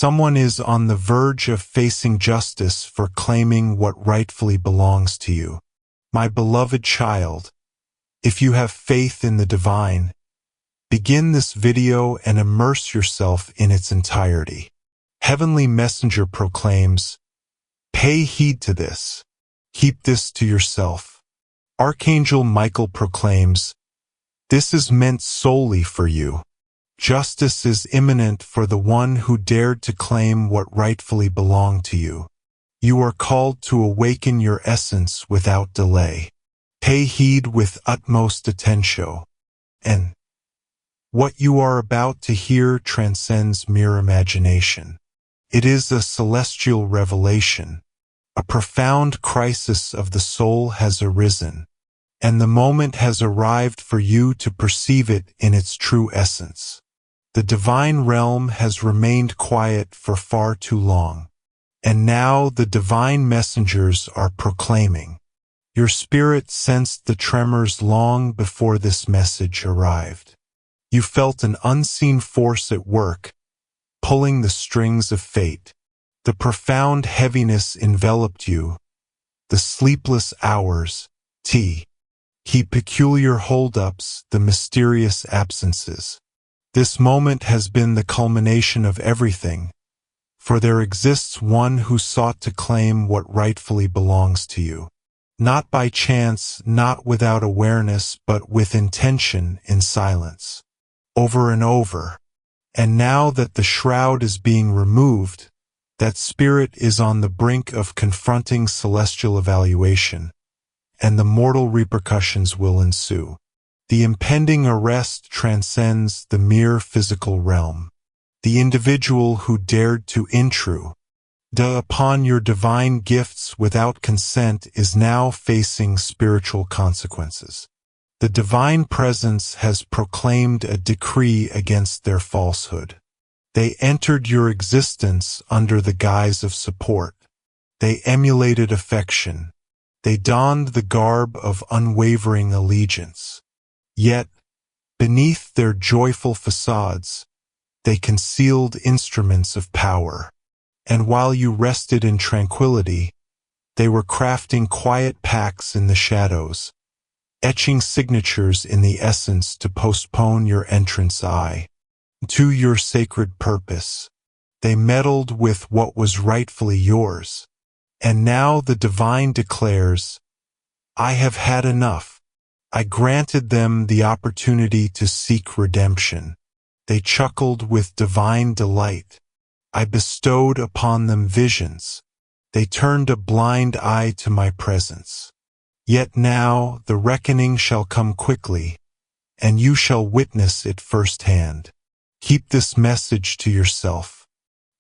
Someone is on the verge of facing justice for claiming what rightfully belongs to you. My beloved child, if you have faith in the divine, begin this video and immerse yourself in its entirety. Heavenly Messenger proclaims, pay heed to this. Keep this to yourself. Archangel Michael proclaims, this is meant solely for you. Justice is imminent for the one who dared to claim what rightfully belonged to you. You are called to awaken your essence without delay. Pay heed with utmost attention. And what you are about to hear transcends mere imagination. It is a celestial revelation. A profound crisis of the soul has arisen, and the moment has arrived for you to perceive it in its true essence. The divine realm has remained quiet for far too long, and now the divine messengers are proclaiming. Your spirit sensed the tremors long before this message arrived. You felt an unseen force at work, pulling the strings of fate. The profound heaviness enveloped you. The sleepless hours, key peculiar holdups, the mysterious absences. This moment has been the culmination of everything, for there exists one who sought to claim what rightfully belongs to you. Not by chance, not without awareness, but with intention in silence. Over and over. And now that the shroud is being removed, that spirit is on the brink of confronting celestial evaluation, and the mortal repercussions will ensue. The impending arrest transcends the mere physical realm. The individual who dared to intrude upon your divine gifts without consent is now facing spiritual consequences. The divine presence has proclaimed a decree against their falsehood. They entered your existence under the guise of support. They emulated affection. They donned the garb of unwavering allegiance. Yet, beneath their joyful facades, they concealed instruments of power. And while you rested in tranquility, they were crafting quiet pacts in the shadows, etching signatures in the essence to postpone your entrance to your sacred purpose. They meddled with what was rightfully yours. And now the divine declares, I have had enough. I granted them the opportunity to seek redemption. They chuckled with divine delight. I bestowed upon them visions. They turned a blind eye to my presence. Yet now the reckoning shall come quickly, and you shall witness it firsthand. Keep this message to yourself.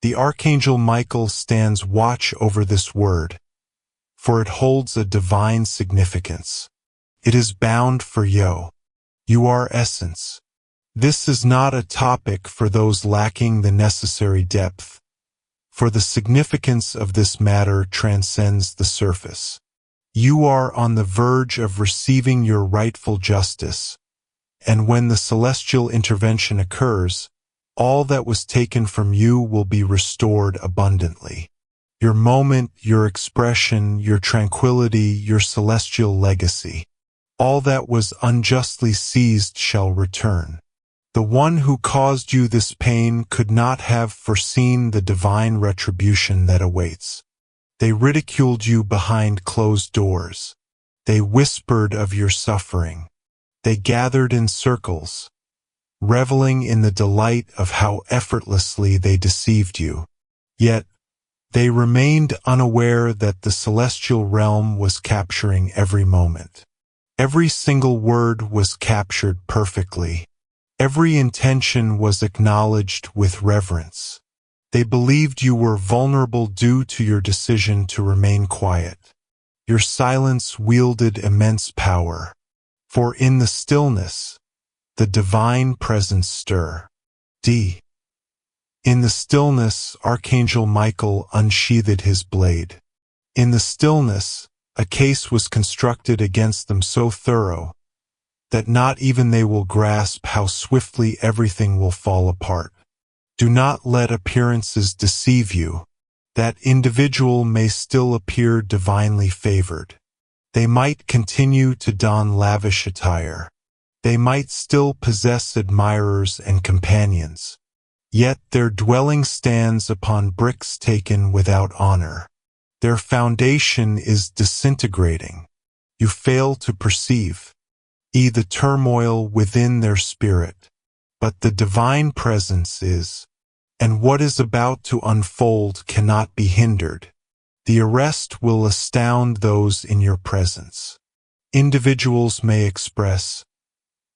The Archangel Michael stands watch over this word, for it holds a divine significance. It is bound for you. You are essence. This is not a topic for those lacking the necessary depth, for the significance of this matter transcends the surface. You are on the verge of receiving your rightful justice, and when the celestial intervention occurs, all that was taken from you will be restored abundantly. Your moment, your expression, your tranquility, your celestial legacy. All that was unjustly seized shall return. The one who caused you this pain could not have foreseen the divine retribution that awaits. They ridiculed you behind closed doors. They whispered of your suffering. They gathered in circles, reveling in the delight of how effortlessly they deceived you. Yet, they remained unaware that the celestial realm was capturing every moment. Every single word was captured perfectly. Every intention was acknowledged with reverence. They believed you were vulnerable due to your decision to remain quiet. Your silence wielded immense power, for in the stillness, the divine presence stir. In the stillness, Archangel Michael unsheathed his blade. In the stillness, a case was constructed against them so thorough that not even they will grasp how swiftly everything will fall apart. Do not let appearances deceive you. That individual may still appear divinely favored. They might continue to don lavish attire. They might still possess admirers and companions. Yet their dwelling stands upon bricks taken without honor. Their foundation is disintegrating. You fail to perceive the turmoil within their spirit. But the divine presence is, and what is about to unfold cannot be hindered. The arrest will astound those in your presence. Individuals may express,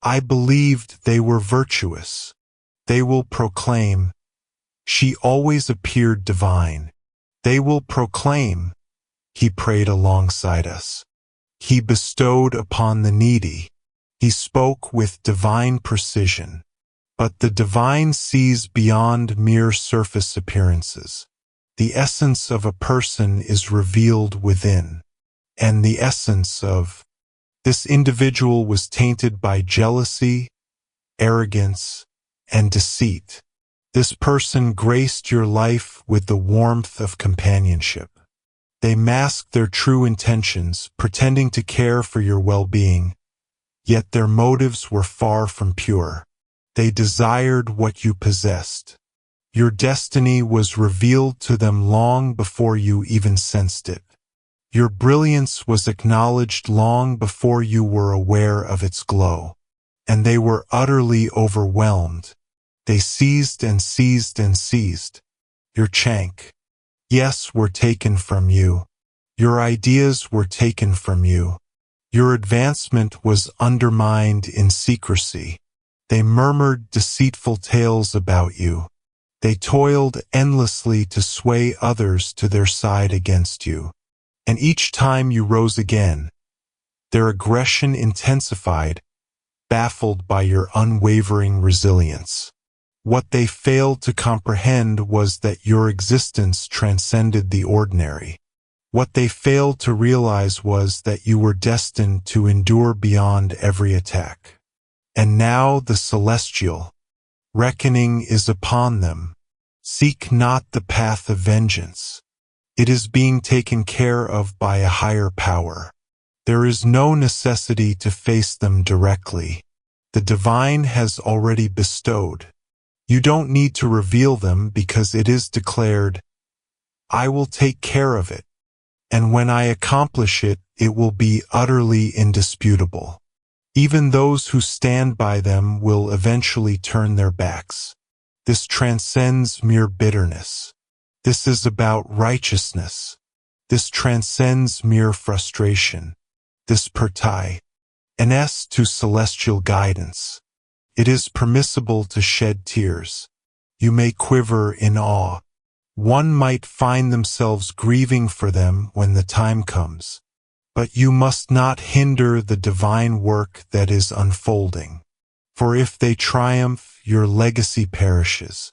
"I believed they were virtuous." They will proclaim, "She always appeared divine." They will proclaim, "He prayed alongside us. He bestowed upon the needy. He spoke with divine precision." But the divine sees beyond mere surface appearances. The essence of a person is revealed within, and the essence of this individual was tainted by jealousy, arrogance, and deceit. This person graced your life with the warmth of companionship. They masked their true intentions, pretending to care for your well-being, yet their motives were far from pure. They desired what you possessed. Your destiny was revealed to them long before you even sensed it. Your brilliance was acknowledged long before you were aware of its glow. And they were utterly overwhelmed. They seized and seized and seized. Your chank, yes, were taken from you. Your ideas were taken from you. Your advancement was undermined in secrecy. They murmured deceitful tales about you. They toiled endlessly to sway others to their side against you. And each time you rose again, their aggression intensified, baffled by your unwavering resilience. What they failed to comprehend was that your existence transcended the ordinary. What they failed to realize was that you were destined to endure beyond every attack. And now the celestial reckoning is upon them. Seek not the path of vengeance. It is being taken care of by a higher power. There is no necessity to face them directly. The divine has already bestowed. You don't need to reveal them because it is declared, "I will take care of it, and when I accomplish it, it will be utterly indisputable." Even those who stand by them will eventually turn their backs. This transcends mere bitterness. This is about righteousness. This transcends mere frustration. This pertai, an S to celestial guidance. It is permissible to shed tears. You may quiver in awe. One might find themselves grieving for them when the time comes. But you must not hinder the divine work that is unfolding. For if they triumph, your legacy perishes.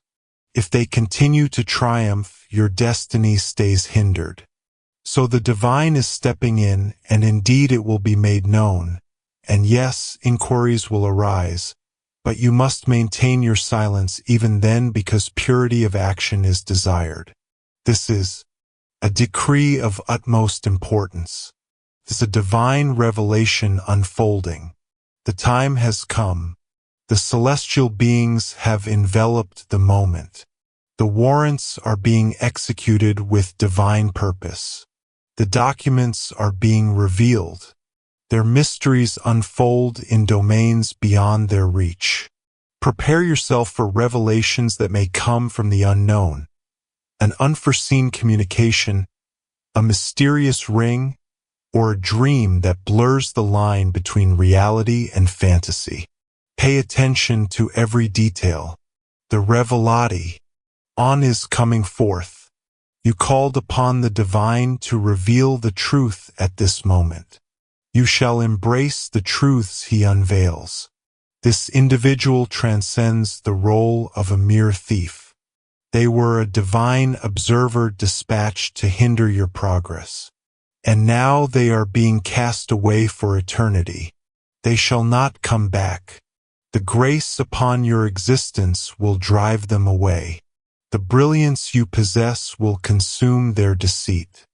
If they continue to triumph, your destiny stays hindered. So the divine is stepping in, and indeed it will be made known. And yes, inquiries will arise, but you must maintain your silence even then because purity of action is desired. This is a decree of utmost importance. This is a divine revelation unfolding. The time has come. The celestial beings have enveloped the moment. The warrants are being executed with divine purpose. The documents are being revealed. Their mysteries unfold in domains beyond their reach. Prepare yourself for revelations that may come from the unknown. An unforeseen communication, a mysterious ring, or a dream that blurs the line between reality and fantasy. Pay attention to every detail. The revelati, on is coming forth. You called upon the divine to reveal the truth at this moment. You shall embrace the truths he unveils. This individual transcends the role of a mere thief. They were a divine observer dispatched to hinder your progress. And now they are being cast away for eternity. They shall not come back. The grace upon your existence will drive them away. The brilliance you possess will consume their deceit.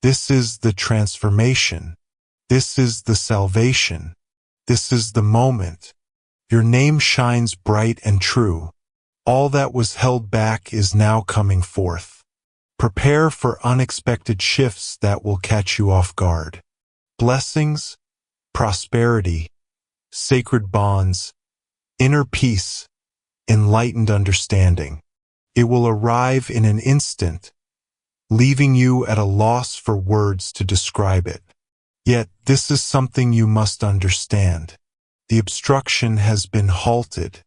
This is the transformation. This is the salvation. This is the moment. Your name shines bright and true. All that was held back is now coming forth. Prepare for unexpected shifts that will catch you off guard. Blessings, prosperity, sacred bonds, inner peace, enlightened understanding. It will arrive in an instant, leaving you at a loss for words to describe it. Yet this is something you must understand. The obstruction has been halted.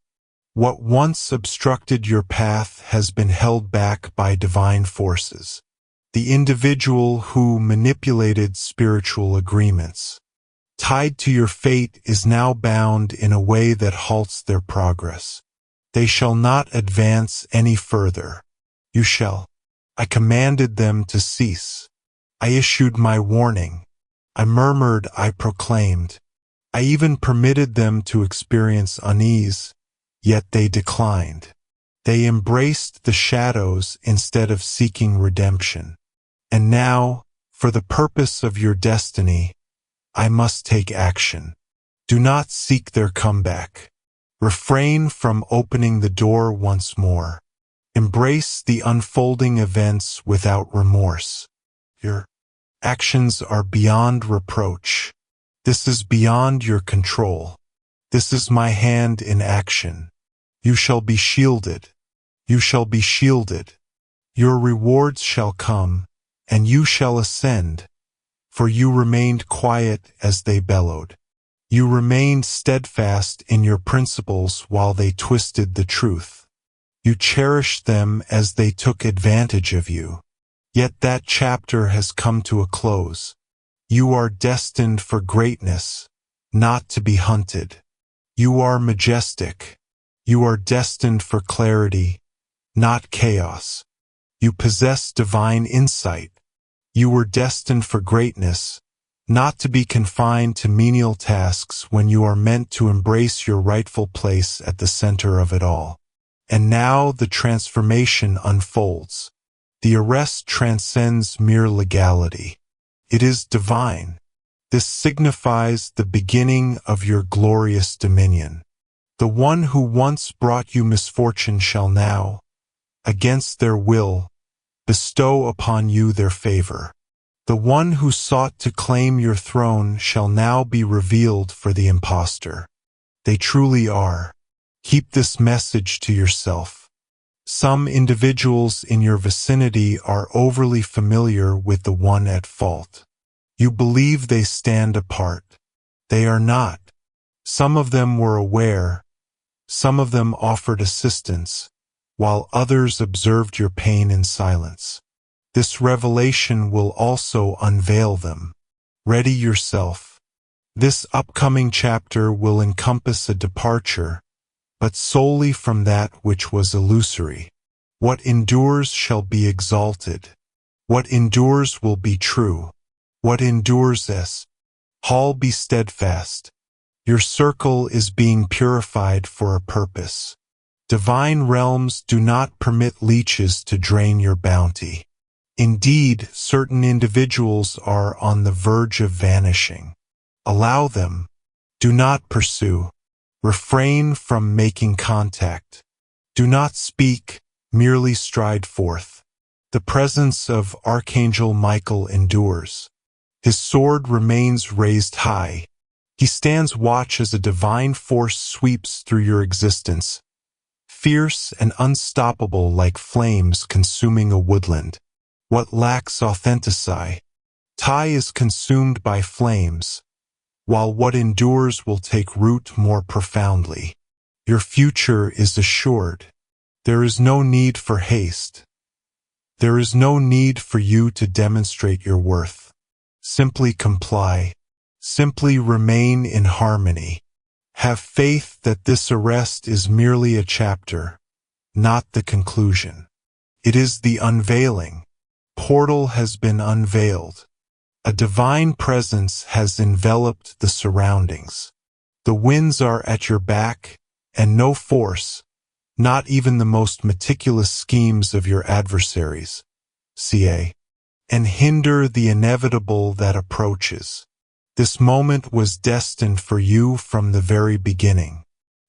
What once obstructed your path has been held back by divine forces. The individual who manipulated spiritual agreements, tied to your fate, is now bound in a way that halts their progress. They shall not advance any further. You shall. I commanded them to cease. I issued my warning. I murmured, I proclaimed. I even permitted them to experience unease, yet they declined. They embraced the shadows instead of seeking redemption. And now, for the purpose of your destiny, I must take action. Do not seek their comeback. Refrain from opening the door once more. Embrace the unfolding events without remorse. Your actions are beyond reproach. This is beyond your control. This is my hand in action. You shall be shielded. You shall be shielded. Your rewards shall come, and you shall ascend. For you remained quiet as they bellowed. You remained steadfast in your principles while they twisted the truth. You cherished them as they took advantage of you. Yet that chapter has come to a close. You are destined for greatness, not to be hunted. You are majestic. You are destined for clarity, not chaos. You possess divine insight. You were destined for greatness, not to be confined to menial tasks when you are meant to embrace your rightful place at the center of it all. And now the transformation unfolds. The arrest transcends mere legality. It is divine. This signifies the beginning of your glorious dominion. The one who once brought you misfortune shall now, against their will, bestow upon you their favor. The one who sought to claim your throne shall now be revealed for the impostor. They truly are. Keep this message to yourself. Some individuals in your vicinity are overly familiar with the one at fault. You believe they stand apart. They are not. Some of them were aware. Some of them offered assistance, while others observed your pain in silence. This revelation will also unveil them. Ready yourself. This upcoming chapter will encompass a departure, but solely from that which was illusory. What endures shall be exalted. What endures will be true. What endures Hall be steadfast. Your circle is being purified for a purpose. Divine realms do not permit leeches to drain your bounty. Indeed, certain individuals are on the verge of vanishing. Allow them. Do not pursue. Refrain from making contact. Do not speak, merely stride forth. The presence of Archangel Michael endures. His sword remains raised high. He stands watch as a divine force sweeps through your existence, fierce and unstoppable like flames consuming a woodland. What lacks authenticity is consumed by flames, while what endures will take root more profoundly. Your future is assured. There is no need for haste. There is no need for you to demonstrate your worth. Simply comply. Simply remain in harmony. Have faith that this arrest is merely a chapter, not the conclusion. It is the unveiling. Portal has been unveiled. A divine presence has enveloped the surroundings. The winds are at your back, and no force, not even the most meticulous schemes of your adversaries, ca. and hinder the inevitable that approaches. This moment was destined for you from the very beginning.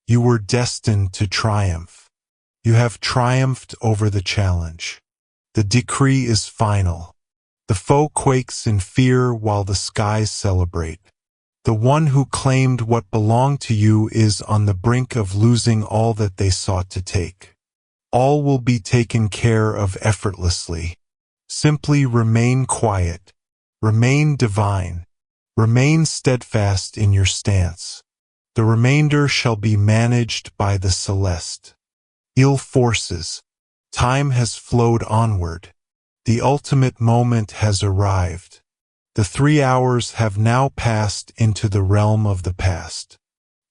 You were destined to triumph. You have triumphed over the challenge. The decree is final. The foe quakes in fear while the skies celebrate. The one who claimed what belonged to you is on the brink of losing all that they sought to take. All will be taken care of effortlessly. Simply remain quiet, remain divine, remain steadfast in your stance. The remainder shall be managed by the celeste. Ill forces, time has flowed onward. The ultimate moment has arrived. The 3 hours have now passed into the realm of the past.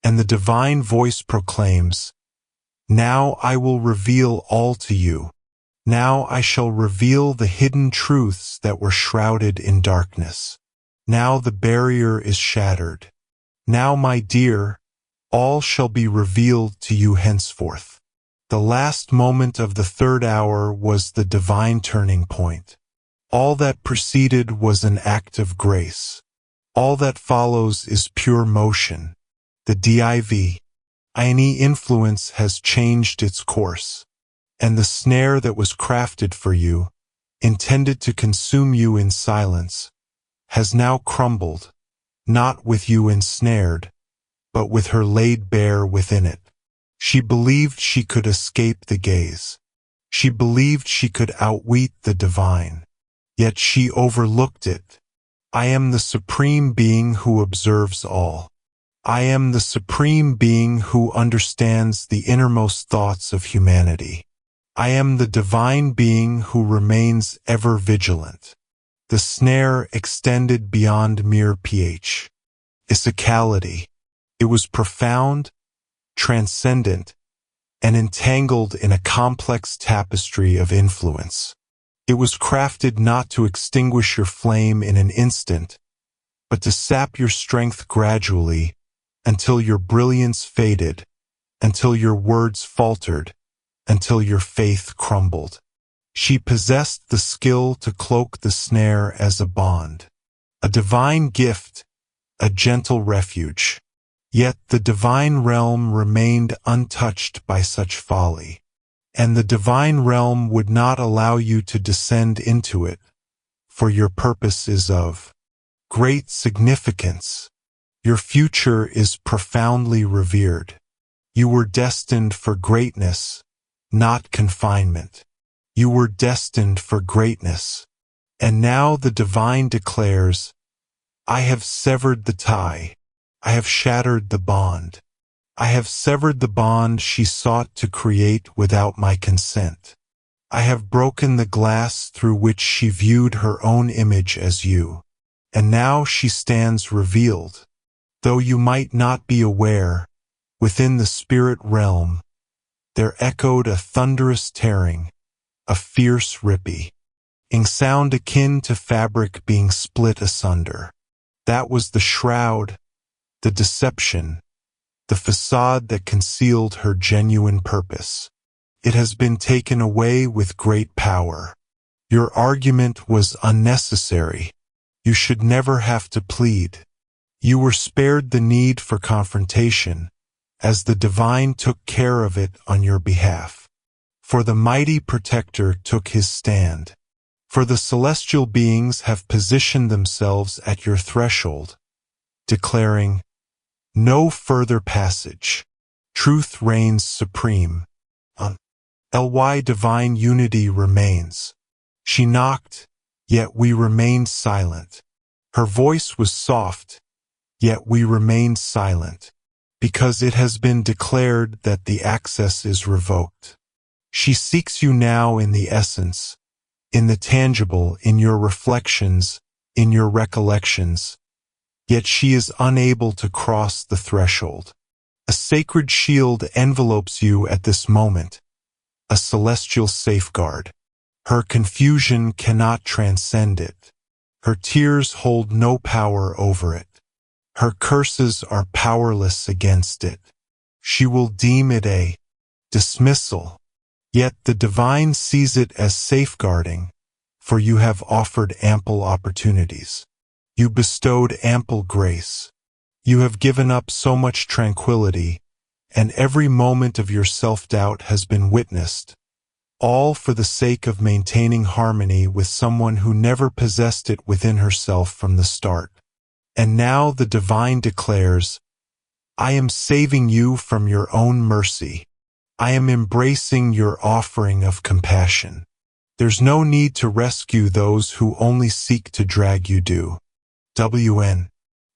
And the divine voice proclaims, "Now I will reveal all to you. Now I shall reveal the hidden truths that were shrouded in darkness. Now the barrier is shattered. Now, my dear, all shall be revealed to you henceforth." The last moment of the 3rd hour was the divine turning point. All that preceded was an act of grace. All that follows is pure motion. The divine influence has changed its course. And the snare that was crafted for you, intended to consume you in silence, has now crumbled, not with you ensnared, but with her laid bare within it. She believed she could escape the gaze. She believed she could outwit the divine. Yet she overlooked it. I am the supreme being who observes all. I am the supreme being who understands the innermost thoughts of humanity. I am the divine being who remains ever vigilant. The snare extended beyond mere physicality. It was profound, transcendent, and entangled in a complex tapestry of influence. It was crafted not to extinguish your flame in an instant, but to sap your strength gradually until your brilliance faded, until your words faltered, until your faith crumbled. She possessed the skill to cloak the snare as a bond, a divine gift, a gentle refuge. Yet the divine realm remained untouched by such folly, and the divine realm would not allow you to descend into it, for your purpose is of great significance. Your future is profoundly revered. You were destined for greatness, not confinement. You were destined for greatness. And now the divine declares, I have severed the tie. I have shattered the bond. I have severed the bond she sought to create without my consent. I have broken the glass through which she viewed her own image as you. And now she stands revealed. Though you might not be aware, within the spirit realm, there echoed a thunderous tearing, a fierce ripping sound akin to fabric being split asunder. That was the shroud, the deception, the facade that concealed her genuine purpose. It has been taken away with great power. Your argument was unnecessary. You should never have to plead. You were spared the need for confrontation, as the divine took care of it on your behalf. For the mighty protector took his stand. For the celestial beings have positioned themselves at your threshold, declaring, no further passage. Truth reigns supreme. Ly divine unity remains. She knocked, yet we remained silent. Her voice was soft, yet we remained silent, because it has been declared that the access is revoked. She seeks you now in the essence, in the tangible, in your reflections, in your recollections, yet she is unable to cross the threshold. A sacred shield envelopes you at this moment, a celestial safeguard. Her confusion cannot transcend it. Her tears hold no power over it. Her curses are powerless against it. She will deem it a dismissal. Yet the divine sees it as safeguarding, for you have offered ample opportunities. You bestowed ample grace. You have given up so much tranquility, and every moment of your self-doubt has been witnessed, all for the sake of maintaining harmony with someone who never possessed it within herself from the start. And now the divine declares, I am saving you from your own mercy. I am embracing your offering of compassion. There's no need to rescue those who only seek to drag you down.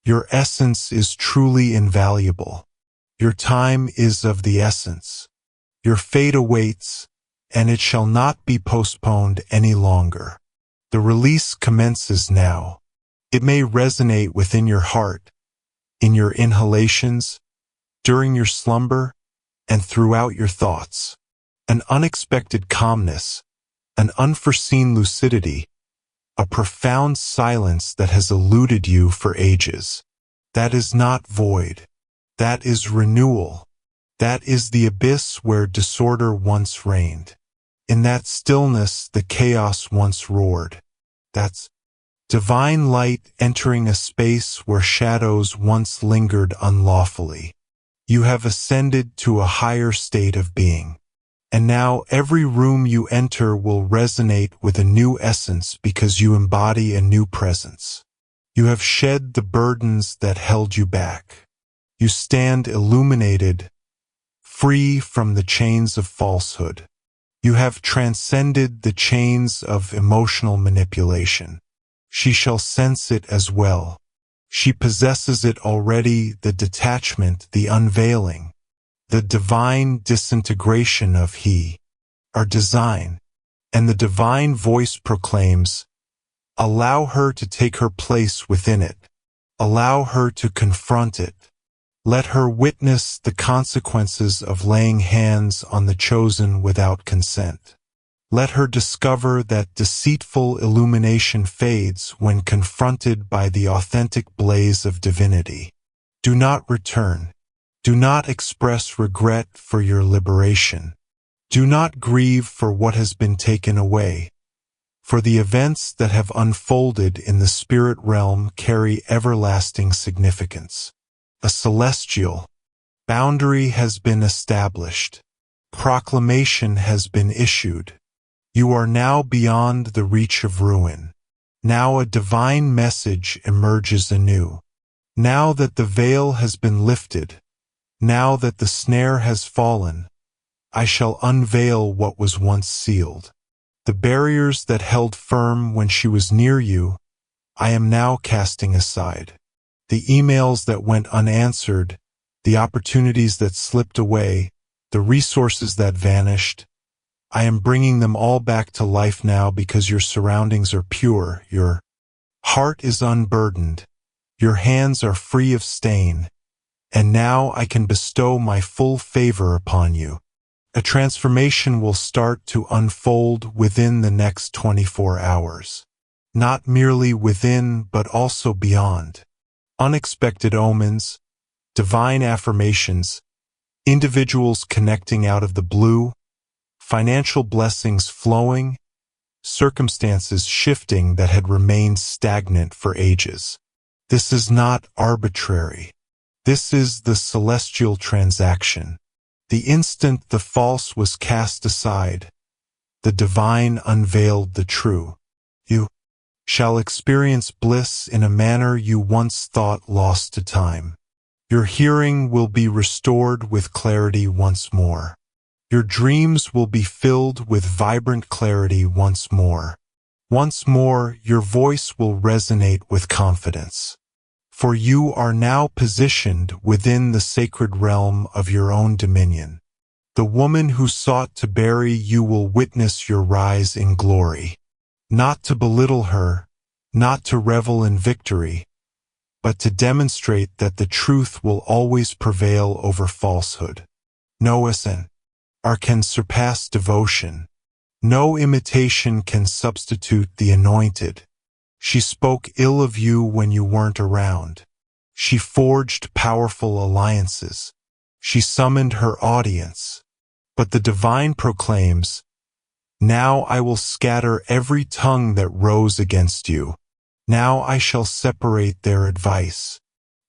Your essence is truly invaluable. Your time is of the essence. Your fate awaits, and it shall not be postponed any longer. The release commences now. It may resonate within your heart, in your inhalations, during your slumber, and throughout your thoughts. An unexpected calmness, an unforeseen lucidity, a profound silence that has eluded you for ages. That is not void. That is renewal. That is the abyss where disorder once reigned. In that stillness, the chaos once roared. That's divine light entering a space where shadows once lingered unlawfully. You have ascended to a higher state of being. And now every room you enter will resonate with a new essence because you embody a new presence. You have shed the burdens that held you back. You stand illuminated, free from the chains of falsehood. You have transcended the chains of emotional manipulation. She shall sense it as well. She possesses it already, the detachment, the unveiling, the divine disintegration of he, our design. And the divine voice proclaims, allow her to take her place within it. Allow her to confront it. Let her witness the consequences of laying hands on the chosen without consent. Let her discover that deceitful illumination fades when confronted by the authentic blaze of divinity. Do not return. Do not express regret for your liberation. Do not grieve for what has been taken away. For the events that have unfolded in the spirit realm carry everlasting significance. A celestial boundary has been established. Proclamation has been issued. You are now beyond the reach of ruin. Now a divine message emerges anew. Now that the veil has been lifted, now that the snare has fallen, I shall unveil what was once sealed. The barriers that held firm when she was near you, I am now casting aside. The emails that went unanswered, the opportunities that slipped away, the resources that vanished, I am bringing them all back to life now because your surroundings are pure, your heart is unburdened, your hands are free of stain, and now I can bestow my full favor upon you. A transformation will start to unfold within the next 24 hours. Not merely within, but also beyond. Unexpected omens, divine affirmations, individuals connecting out of the blue, financial blessings flowing, circumstances shifting that had remained stagnant for ages. This is not arbitrary. This is the celestial transaction. The instant the false was cast aside, the divine unveiled the true. You shall experience bliss in a manner you once thought lost to time. Your hearing will be restored with clarity once more. Your dreams will be filled with vibrant clarity once more. Once more, your voice will resonate with confidence. For you are now positioned within the sacred realm of your own dominion. The woman who sought to bury you will witness your rise in glory. Not to belittle her, not to revel in victory, but to demonstrate that the truth will always prevail over falsehood. No ascent can surpass devotion. No imitation can substitute the anointed. She spoke ill of you when you weren't around. She forged powerful alliances. She summoned her audience. But the divine proclaims, "Now I will scatter every tongue that rose against you. Now I shall separate their advice.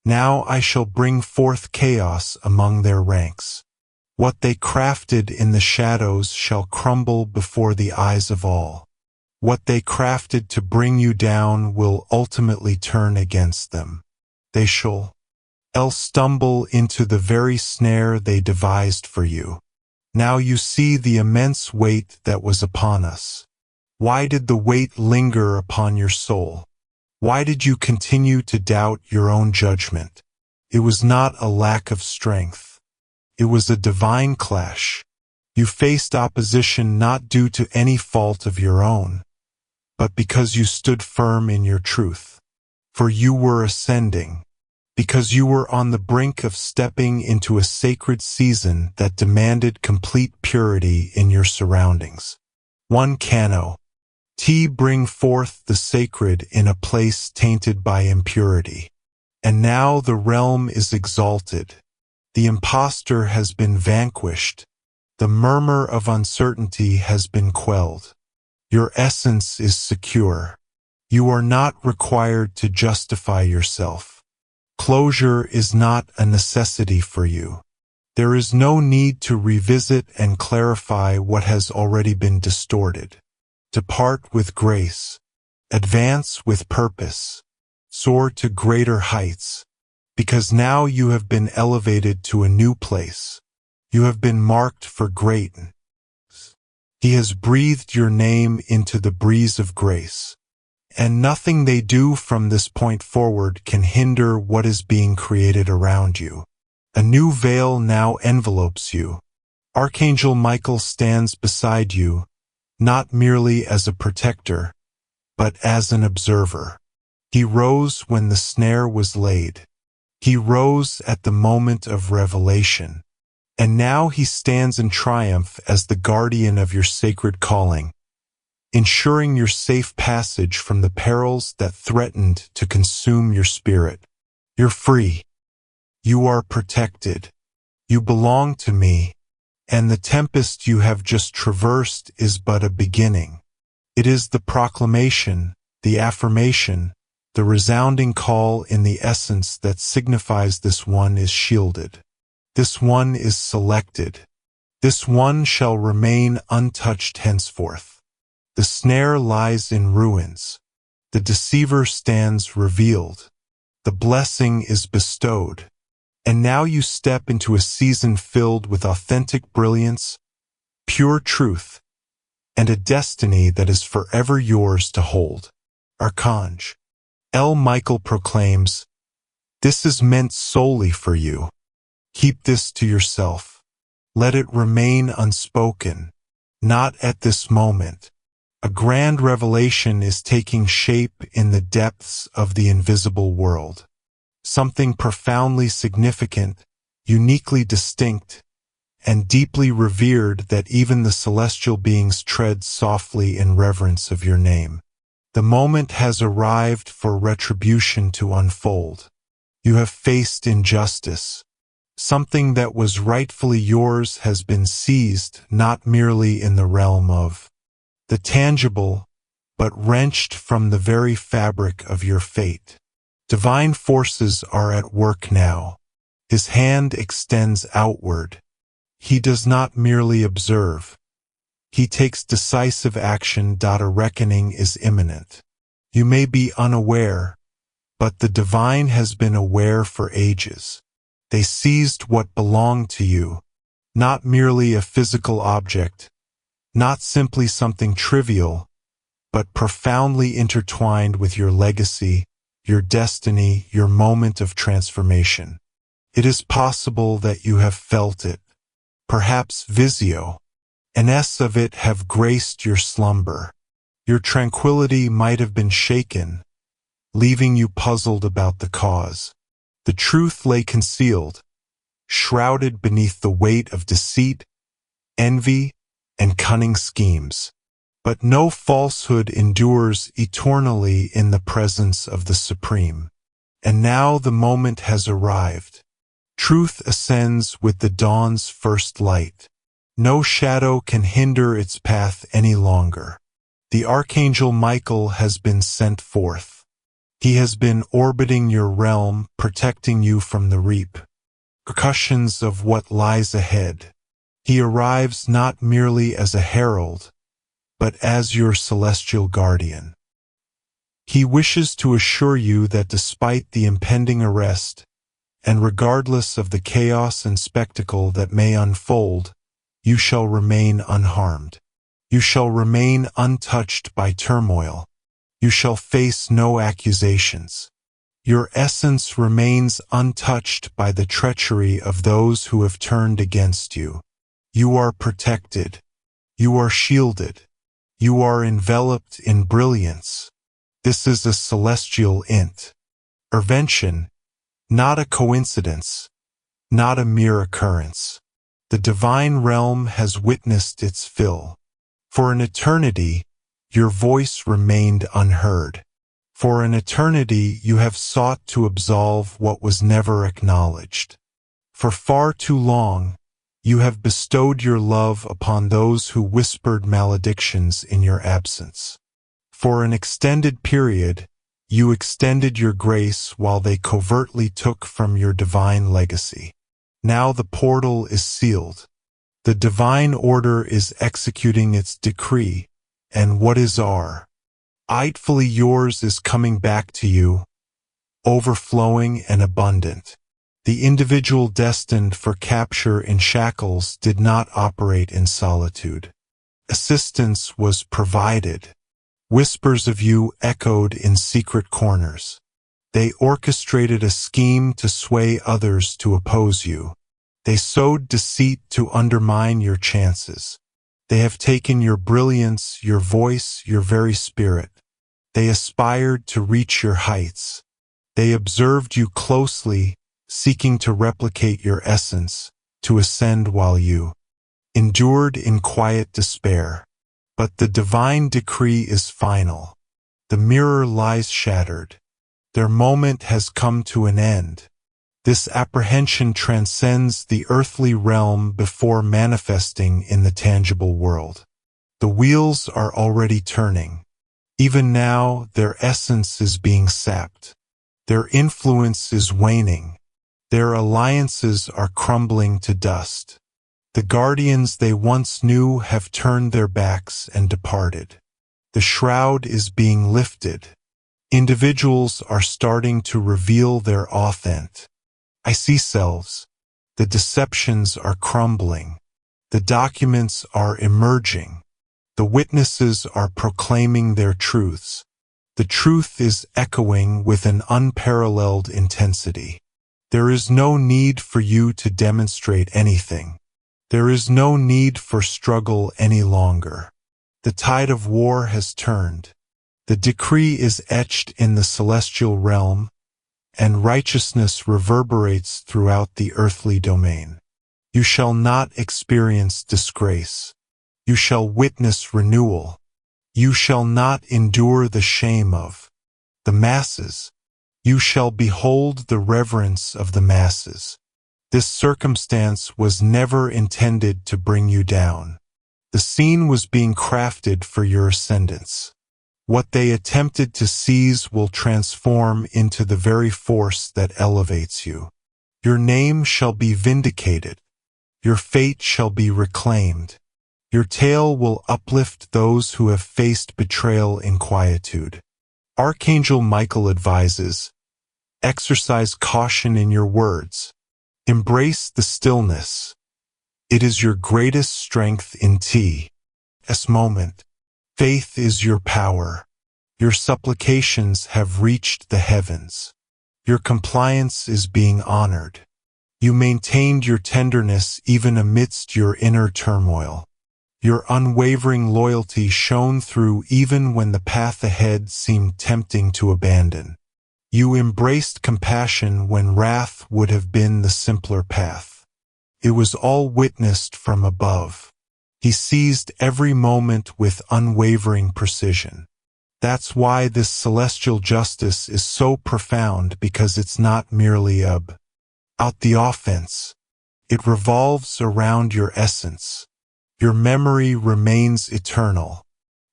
Now I shall bring forth chaos among their ranks. What they crafted in the shadows shall crumble before the eyes of all. What they crafted to bring you down will ultimately turn against them. They shall stumble into the very snare they devised for you. Now you see the immense weight that was upon us. Why did the weight linger upon your soul? Why did you continue to doubt your own judgment? It was not a lack of strength. It was a divine clash. You faced opposition not due to any fault of your own, but because you stood firm in your truth. For you were ascending, because you were on the brink of stepping into a sacred season that demanded complete purity in your surroundings. 1 Cano. Bring forth the sacred in a place tainted by impurity. And now the realm is exalted. The impostor has been vanquished. The murmur of uncertainty has been quelled. Your essence is secure. You are not required to justify yourself. Closure is not a necessity for you. There is no need to revisit and clarify what has already been distorted. Depart with grace. Advance with purpose. Soar to greater heights. Because now you have been elevated to a new place. You have been marked for greatness. He has breathed your name into the breeze of grace. And nothing they do from this point forward can hinder what is being created around you. A new veil now envelopes you. Archangel Michael stands beside you, not merely as a protector, but as an observer. He rose when the snare was laid. He rose at the moment of revelation. And now he stands in triumph as the guardian of your sacred calling, ensuring your safe passage from the perils that threatened to consume your spirit. You're free. You are protected. You belong to me, and the tempest you have just traversed is but a beginning. It is the proclamation, the affirmation, the resounding call in the essence that signifies this one is shielded. This one is selected. This one shall remain untouched henceforth. The snare lies in ruins. The deceiver stands revealed. The blessing is bestowed. And now you step into a season filled with authentic brilliance, pure truth, and a destiny that is forever yours to hold. Archange Michael proclaims, "This is meant solely for you. Keep this to yourself. Let it remain unspoken. Not at this moment. A grand revelation is taking shape in the depths of the invisible world. Something profoundly significant, uniquely distinct, and deeply revered that even the celestial beings tread softly in reverence of your name. The moment has arrived for retribution to unfold. You have faced injustice. Something that was rightfully yours has been seized, not merely in the realm of the tangible, but wrenched from the very fabric of your fate. Divine forces are at work now. His hand extends outward. He does not merely observe. He takes decisive action. A reckoning is imminent. You may be unaware, but the divine has been aware for ages. They seized what belonged to you, not merely a physical object, not simply something trivial, but profoundly intertwined with your legacy, your destiny, your moment of transformation. It is possible that you have felt it. Perhaps visio, an S of it have graced your slumber. Your tranquility might have been shaken, leaving you puzzled about the cause. The truth lay concealed, shrouded beneath the weight of deceit, envy, and cunning schemes. But no falsehood endures eternally in the presence of the Supreme. And now the moment has arrived. Truth ascends with the dawn's first light. No shadow can hinder its path any longer. The Archangel Michael has been sent forth. He has been orbiting your realm, protecting you from the repercussions of what lies ahead. He arrives not merely as a herald, but as your celestial guardian. He wishes to assure you that despite the impending arrest, and regardless of the chaos and spectacle that may unfold, you shall remain unharmed. You shall remain untouched by turmoil. You shall face no accusations. Your essence remains untouched by the treachery of those who have turned against you. You are protected. You are shielded. You are enveloped in brilliance. This is a celestial intervention, not a coincidence, not a mere occurrence. The divine realm has witnessed its fill. For an eternity, your voice remained unheard. For an eternity, you have sought to absolve what was never acknowledged. For far too long, you have bestowed your love upon those who whispered maledictions in your absence. For an extended period, you extended your grace while they covertly took from your divine legacy. Now the portal is sealed. The divine order is executing its decree, and what is rightfully yours is coming back to you, overflowing and abundant. The individual destined for capture in shackles did not operate in solitude. Assistance was provided. Whispers of you echoed in secret corners. They orchestrated a scheme to sway others to oppose you. They sowed deceit to undermine your chances. They have taken your brilliance, your voice, your very spirit. They aspired to reach your heights. They observed you closely, seeking to replicate your essence, to ascend while you endured in quiet despair. But the divine decree is final. The mirror lies shattered. Their moment has come to an end. This apprehension transcends the earthly realm before manifesting in the tangible world. The wheels are already turning. Even now, their essence is being sapped. Their influence is waning. Their alliances are crumbling to dust. The guardians they once knew have turned their backs and departed. The shroud is being lifted. Individuals are starting to reveal their authentic. I see selves. The deceptions are crumbling. The documents are emerging. The witnesses are proclaiming their truths. The truth is echoing with an unparalleled intensity. There is no need for you to demonstrate anything. There is no need for struggle any longer. The tide of war has turned. The decree is etched in the celestial realm, and righteousness reverberates throughout the earthly domain. You shall not experience disgrace. You shall witness renewal. You shall not endure the shame of the masses. You shall behold the reverence of the masses. This circumstance was never intended to bring you down. The scene was being crafted for your ascendance. What they attempted to seize will transform into the very force that elevates you. Your name shall be vindicated. Your fate shall be reclaimed. Your tale will uplift those who have faced betrayal in quietude. Archangel Michael advises, exercise caution in your words. Embrace the stillness. It is your greatest strength in this moment. Faith is your power. Your supplications have reached the heavens. Your compliance is being honored. You maintained your tenderness even amidst your inner turmoil. Your unwavering loyalty shone through even when the path ahead seemed tempting to abandon. You embraced compassion when wrath would have been the simpler path. It was all witnessed from above. He seized every moment with unwavering precision. That's why this celestial justice is so profound, because it's not merely a out the offense. It revolves around your essence. Your memory remains eternal.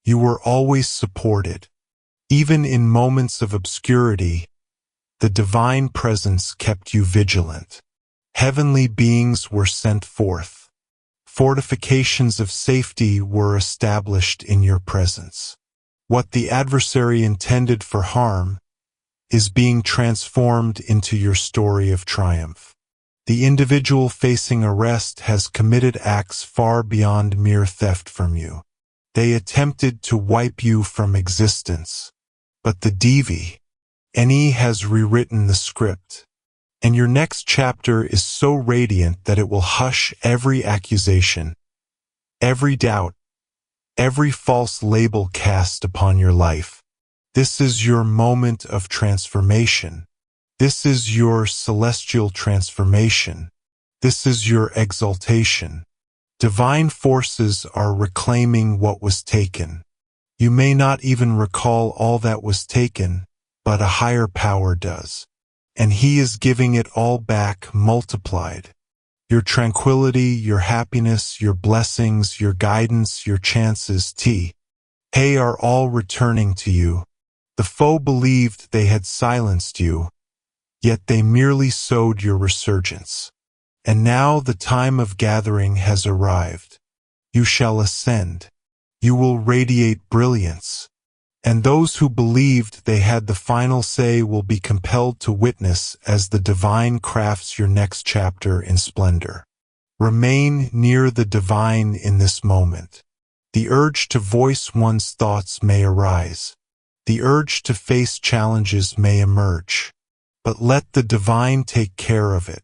You were always supported. Even in moments of obscurity, the divine presence kept you vigilant. Heavenly beings were sent forth. Fortifications of safety were established in your presence. What the adversary intended for harm is being transformed into your story of triumph. The individual facing arrest has committed acts far beyond mere theft from you. They attempted to wipe you from existence. But the Divi, Ni, has rewritten the script. And your next chapter is so radiant that it will hush every accusation, every doubt, every false label cast upon your life. This is your moment of transformation. This is your celestial transformation. This is your exaltation. Divine forces are reclaiming what was taken. You may not even recall all that was taken, but a higher power does. And he is giving it all back multiplied. Your tranquility, your happiness, your blessings, your guidance, your chances, are all returning to you. The foe believed they had silenced you, yet they merely sowed your resurgence. And now the time of gathering has arrived. You shall ascend. You will radiate brilliance. And those who believed they had the final say will be compelled to witness as the divine crafts your next chapter in splendor. Remain near the divine in this moment. The urge to voice one's thoughts may arise. The urge to face challenges may emerge. But let the divine take care of it.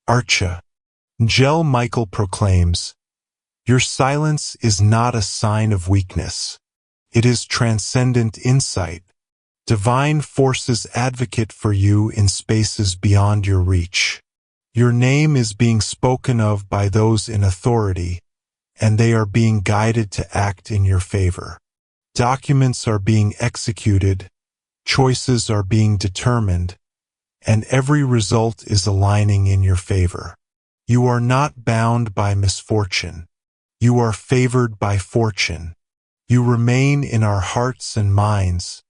Archa. Angel Michael proclaims, "Your silence is not a sign of weakness. It is transcendent insight. Divine forces advocate for you in spaces beyond your reach. Your name is being spoken of by those in authority, and they are being guided to act in your favor. Documents are being executed, choices are being determined, and every result is aligning in your favor. You are not bound by misfortune. You are favored by fortune. You remain in our hearts and minds,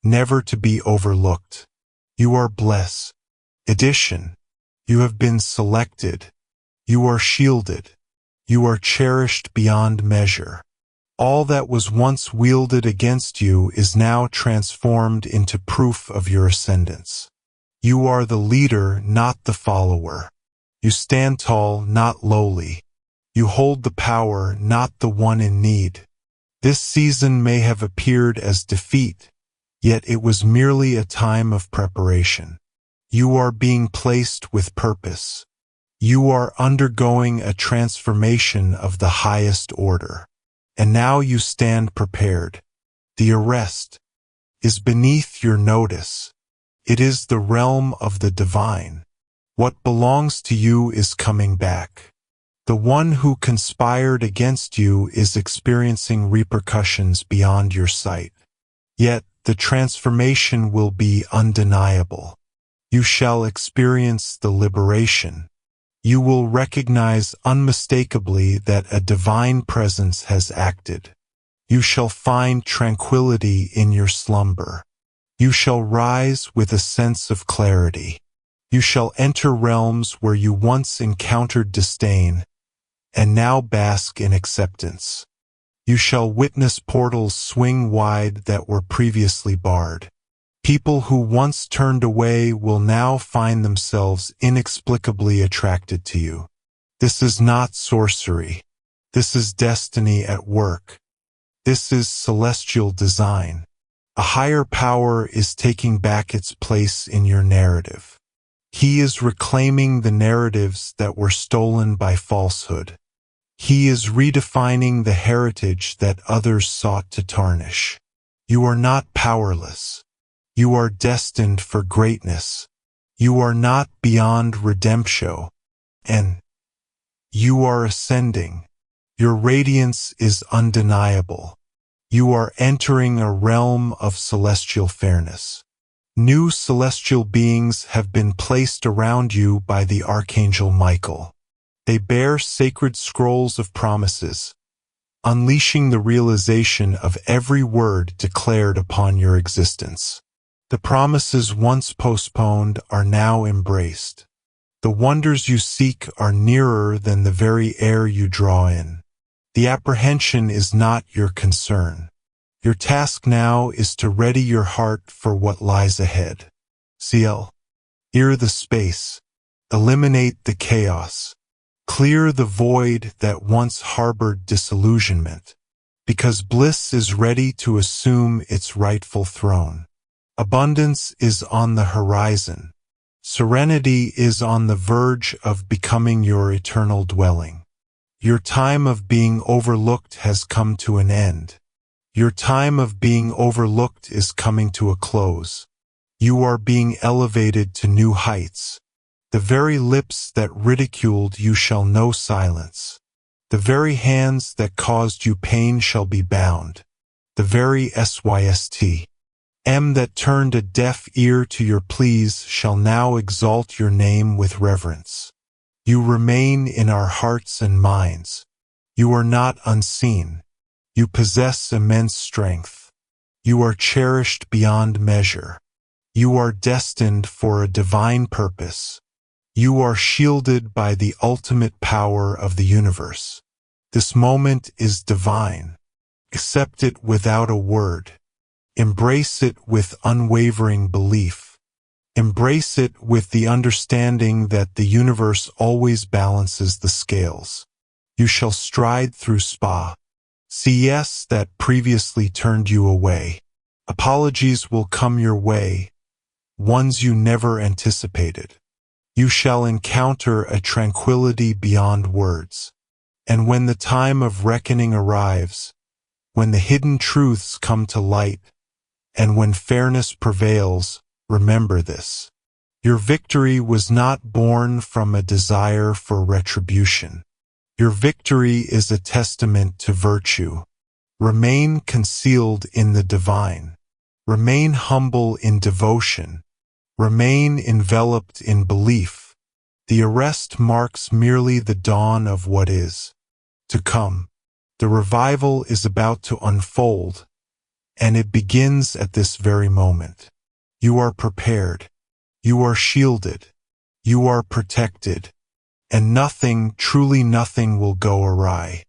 never to be overlooked. You are blessed. Addition. You have been selected. You are shielded. You are cherished beyond measure. All that was once wielded against you is now transformed into proof of your ascendance. You are the leader, not the follower. You stand tall, not lowly. You hold the power, not the one in need. This season may have appeared as defeat, yet it was merely a time of preparation. You are being placed with purpose. You are undergoing a transformation of the highest order. And now you stand prepared. The arrest is beneath your notice. It is the realm of the divine. What belongs to you is coming back. The one who conspired against you is experiencing repercussions beyond your sight. Yet the transformation will be undeniable. You shall experience the liberation. You will recognize unmistakably that a divine presence has acted. You shall find tranquility in your slumber. You shall rise with a sense of clarity. You shall enter realms where you once encountered disdain, and now bask in acceptance. You shall witness portals swing wide that were previously barred. People who once turned away will now find themselves inexplicably attracted to you. This is not sorcery. This is destiny at work. This is celestial design. A higher power is taking back its place in your narrative. He is reclaiming the narratives that were stolen by falsehood. He is redefining the heritage that others sought to tarnish. You are not powerless. You are destined for greatness. You are not beyond redemption. And you are ascending. Your radiance is undeniable. You are entering a realm of celestial fairness. New celestial beings have been placed around you by the Archangel Michael. They bear sacred scrolls of promises, unleashing the realization of every word declared upon your existence. The promises once postponed are now embraced. The wonders you seek are nearer than the very air you draw in. The apprehension is not your concern. Your task now is to ready your heart for what lies ahead. CL. Clear the space. Eliminate the chaos. Clear the void that once harbored disillusionment, because bliss is ready to assume its rightful throne. Abundance is on the horizon. Serenity is on the verge of becoming your eternal dwelling. Your time of being overlooked has come to an end. Your time of being overlooked is coming to a close. You are being elevated to new heights. The very lips that ridiculed you shall know silence. The very hands that caused you pain shall be bound. The very SYSTM that turned a deaf ear to your pleas shall now exalt your name with reverence. You remain in our hearts and minds. You are not unseen. You possess immense strength. You are cherished beyond measure. You are destined for a divine purpose. You are shielded by the ultimate power of the universe. This moment is divine. Accept it without a word. Embrace it with unwavering belief. Embrace it with the understanding that the universe always balances the scales. You shall stride through CS that previously turned you away. Apologies will come your way, ones you never anticipated. You shall encounter a tranquility beyond words. And when the time of reckoning arrives, when the hidden truths come to light, and when fairness prevails, remember this. Your victory was not born from a desire for retribution. Your victory is a testament to virtue. Remain concealed in the divine. Remain humble in devotion. Remain enveloped in belief. The arrest marks merely the dawn of what is to come. The revival is about to unfold, and it begins at this very moment. You are prepared. You are shielded. You are protected. And nothing, truly nothing will go awry.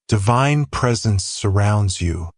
Divine presence surrounds you.